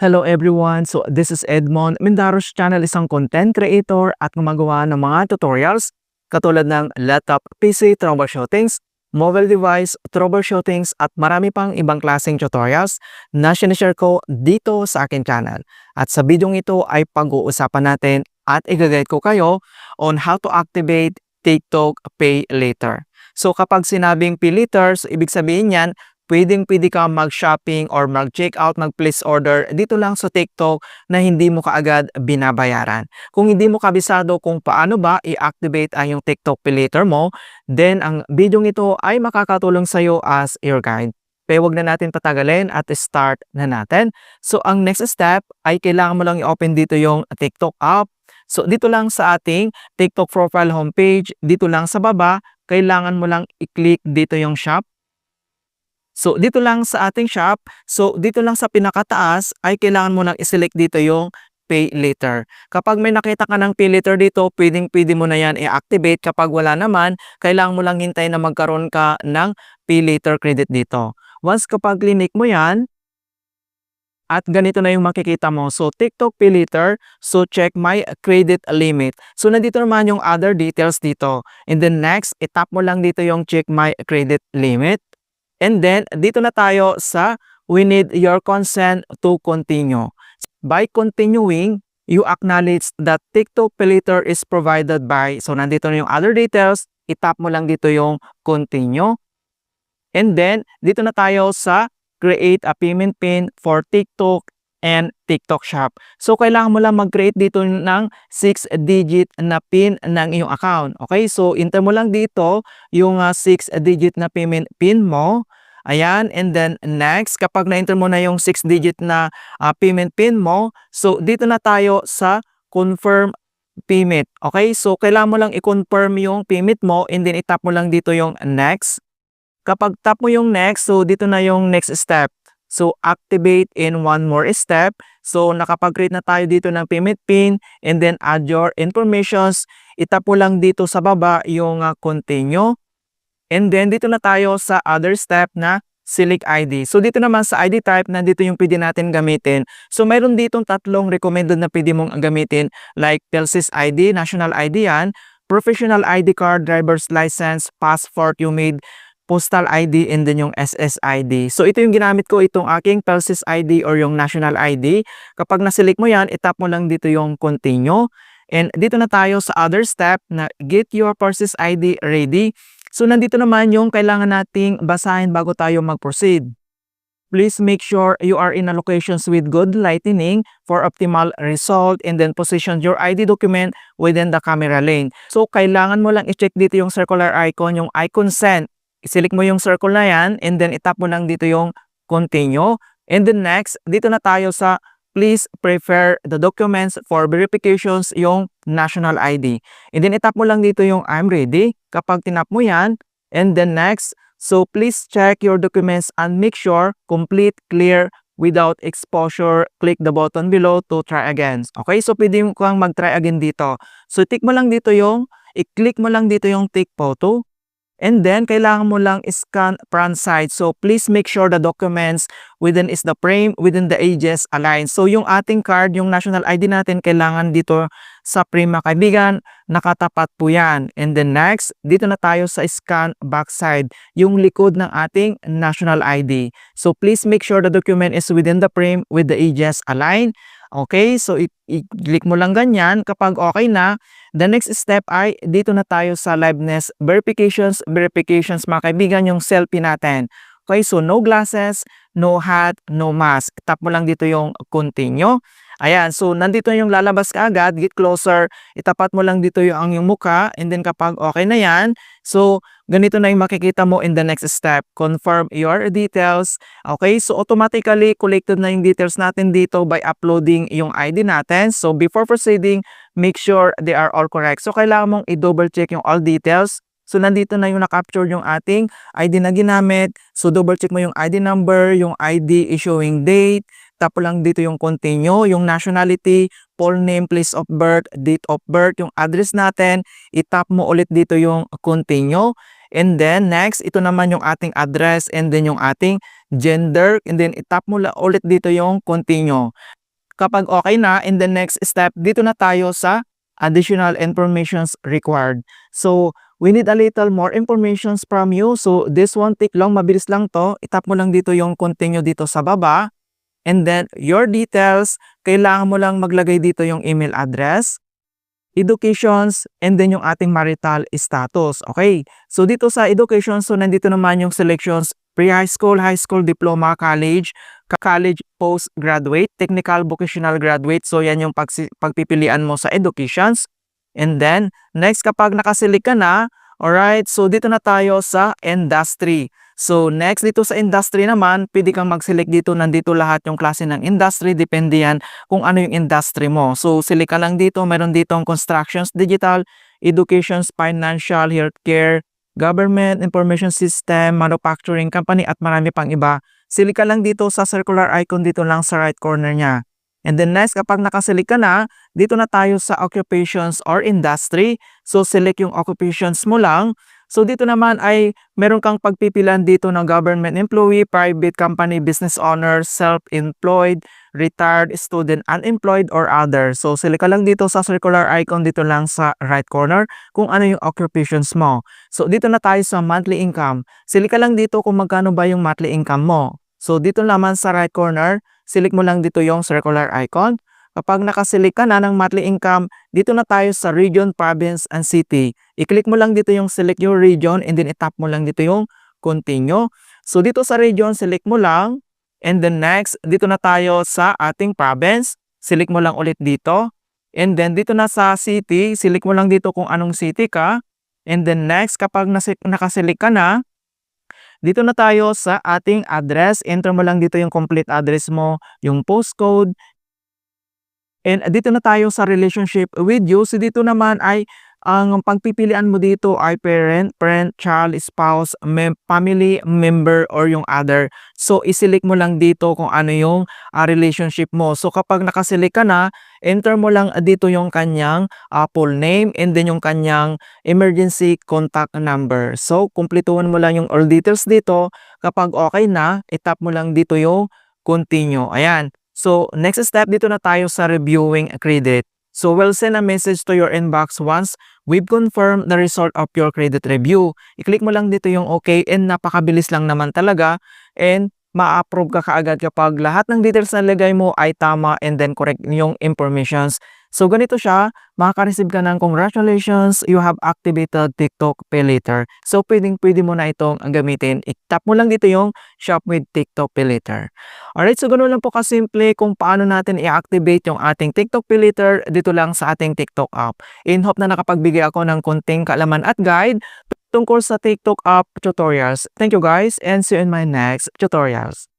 Hello everyone! So this is Edmond, Mindaros Channel, isang content creator at gumagawa ng mga tutorials katulad ng laptop, PC troubleshootings, mobile device troubleshootings at marami pang ibang klaseng tutorials na sinishare ko dito sa akin channel. At sa bidyong ito ay pag-uusapan natin at i-guide ko kayo on how to activate TikTok Pay Later. So kapag sinabing Pay Later, so ibig sabihin yan, pwede ka mag-shopping or mag-checkout, mag-place order dito lang sa TikTok na hindi mo kaagad binabayaran. Kung hindi mo kabisado kung paano ba i-activate ang yung TikTok Pay Later mo, then ang video ito ay makakatulong sa iyo as your guide. Pero wag na natin patagalin at start na natin. So ang next step ay kailangan mo lang i-open dito yung TikTok app. So dito lang sa ating TikTok profile homepage, dito lang sa baba, kailangan mo lang i-click dito yung shop. So, dito lang sa ating shop, so dito lang sa pinakataas ay kailangan mo lang i-select dito yung Pay Later. Kapag may nakita ka ng Pay Later dito, pwede mo na yan i-activate. Kapag wala naman, kailangan mo lang hintayin na magkaroon ka ng Pay Later credit dito. Once kapag clinic mo yan, at ganito na yung makikita mo. So, TikTok Pay Later, so check my credit limit. So, nandito naman yung other details dito. And then next, itap mo lang dito yung check my credit limit. And then, dito na tayo sa we need your consent to continue. By continuing, you acknowledge that TikTok Pay Later is provided by, so nandito na yung other details, itap mo lang dito yung continue. And then, dito na tayo sa create a payment pin for TikTok and TikTok Shop. So, kailangan mo lang mag-create dito ng 6-digit na PIN ng iyong account. Okay? So, enter mo lang dito yung 6-digit na payment PIN mo. Ayan. And then, next, kapag na-enter mo na yung 6-digit na payment PIN mo, so, dito na tayo sa confirm payment. Okay? So, kailangan mo lang i-confirm yung payment mo and then itap mo lang dito yung next. Kapag tap mo yung next, so, dito na yung next step. So, activate in one more step. So, nakapag-create na tayo dito ng payment PIN and then add your informations. Itap mo lang dito sa baba yung continue. And then, dito na tayo sa other step na select ID. So, dito naman sa ID type, nandito yung pwede natin gamitin. So, mayroon ditong tatlong recommended na pwede mong gamitin like Telsis ID, National ID yan, Professional ID card, Driver's License, Passport you made, Postal ID, and then yung SSID. So, ito yung ginamit ko, itong aking Telsis ID or yung National ID. Kapag na-select mo yan, itap mo lang dito yung continue. And dito na tayo sa other step na get your Telsis ID ready. So, nandito naman yung kailangan nating basahin bago tayo mag-proceed. Please make sure you are in a locations with good lighting for optimal result and then position your ID document within the camera lane. So, kailangan mo lang i-check dito yung circular icon, yung I consent. I-select mo yung circle na yan and then itap mo lang dito yung continue. And then next, dito na tayo sa please prepare the documents for verifications yung national ID. And then itap mo lang dito yung I'm ready. Kapag tinap mo yan, and then next, so please check your documents and make sure complete, clear, without exposure. Click the button below to try again. Okay, so pwede kang mag-try again dito. So i-click mo lang dito yung tick photo. And then, kailangan mo lang scan front side. So, please make sure the documents within is the frame, within the edges aligned. So, yung ating card, yung national ID natin, kailangan dito sa frame, mga kaibigan, nakatapat po yan. And then next, dito na tayo sa scan back side, yung likod ng ating national ID. So, please make sure the document is within the frame with the edges aligned. Okay, so i-click mo lang ganyan. Kapag okay na, the next step ay dito na tayo sa liveness verifications mga kaibigan, yung selfie natin. Okay, so no glasses, no hat, no mask. Tap mo lang dito yung continue. Ayan, so nandito yung lalabas ka agad, get closer, itapat mo lang dito yung mukha, and then kapag okay na yan, so ganito na yung makikita mo in the next step. Confirm your details. Okay, so automatically collected na yung details natin dito by uploading yung ID natin. So before proceeding, make sure they are all correct. So kailangan mong i-double check yung all details. So nandito na yung na-capture yung ating ID na ginamit. So double check mo yung ID number, yung ID issuing date, tap lang dito yung continue, yung nationality, full name, place of birth, date of birth, yung address natin, itap mo ulit dito yung continue. And then next, ito naman yung ating address and then yung ating gender. And then itap mo ulit dito yung continue. Kapag okay na, in the next step, dito na tayo sa additional informations required. So, we need a little more informations from you. So, this one take long, mabilis lang to. Itap mo lang dito yung continue dito sa baba. And then, your details, kailangan mo lang maglagay dito yung email address, educations, and then yung ating marital status. Okay? So, dito sa education, so nandito naman yung selections, pre-high school, diploma, college, college postgraduate, technical vocational graduate. So, yan yung pagpipilian mo sa educations. And then, next, kapag nakaselect ka na, alright, so dito na tayo sa industry. So, next dito sa industry naman, pwede kang mag-select dito. Nandito lahat yung klase ng industry. Depende yan kung ano yung industry mo. So, select ka lang dito. Meron ditong constructions, digital, educations, financial, healthcare, government, information system, manufacturing company, at marami pang iba. Select ka lang dito sa circular icon dito lang sa right corner niya. And then next, kapag nakaselect ka na, dito na tayo sa occupations or industry. So, select yung occupations mo lang. So, dito naman ay meron kang pagpipilan dito ng government employee, private company, business owner, self-employed, retired, student, unemployed, or other. So, select ka lang dito sa circular icon dito lang sa right corner kung ano yung occupations mo. So, dito na tayo sa monthly income. Select ka lang dito kung magkano ba yung monthly income mo. So, dito naman sa right corner, select mo lang dito yung circular icon. Kapag nakaselect ka na ng monthly income, dito na tayo sa region, province, and city. I-click mo lang dito yung select your region and then itap mo lang dito yung continue. So dito sa region, select mo lang. And then next, dito na tayo sa ating province. Select mo lang ulit dito. And then dito na sa city, select mo lang dito kung anong city ka. And then next, kapag nakaselect ka na, dito na tayo sa ating address. Enter mo lang dito yung complete address mo, yung postcode. And dito na tayo sa relationship with you. So dito naman ay ang pagpipilian mo dito ay parent, child, spouse, family member, or yung other. So iselect mo lang dito kung ano yung relationship mo. So kapag nakaselect ka na, enter mo lang dito yung kanyang full name and then yung kanyang emergency contact number. So kumpletuhan mo lang yung all details dito. Kapag okay na, itap mo lang dito yung continue. Ayan. So, next step, dito na tayo sa reviewing credit. So, we'll send a message to your inbox once we've confirmed the result of your credit review. I-click mo lang dito yung okay and napakabilis lang naman talaga and ma-approve ka kaagad kapag lahat ng details na lagay mo ay tama and then correct yung informations. So, ganito siya, makaka-receive ka ng congratulations, you have activated TikTok Pay Later. So, pwede mo na itong gamitin. I-tap mo lang dito yung Shop with TikTok Pay Later. Alright, so ganoon lang po kasimple kung paano natin i-activate yung ating TikTok Pay Later dito lang sa ating TikTok app. In hope na nakapagbigay ako ng konting kaalaman at guide tungkol sa TikTok app tutorials. Thank you guys and see you in my next tutorials.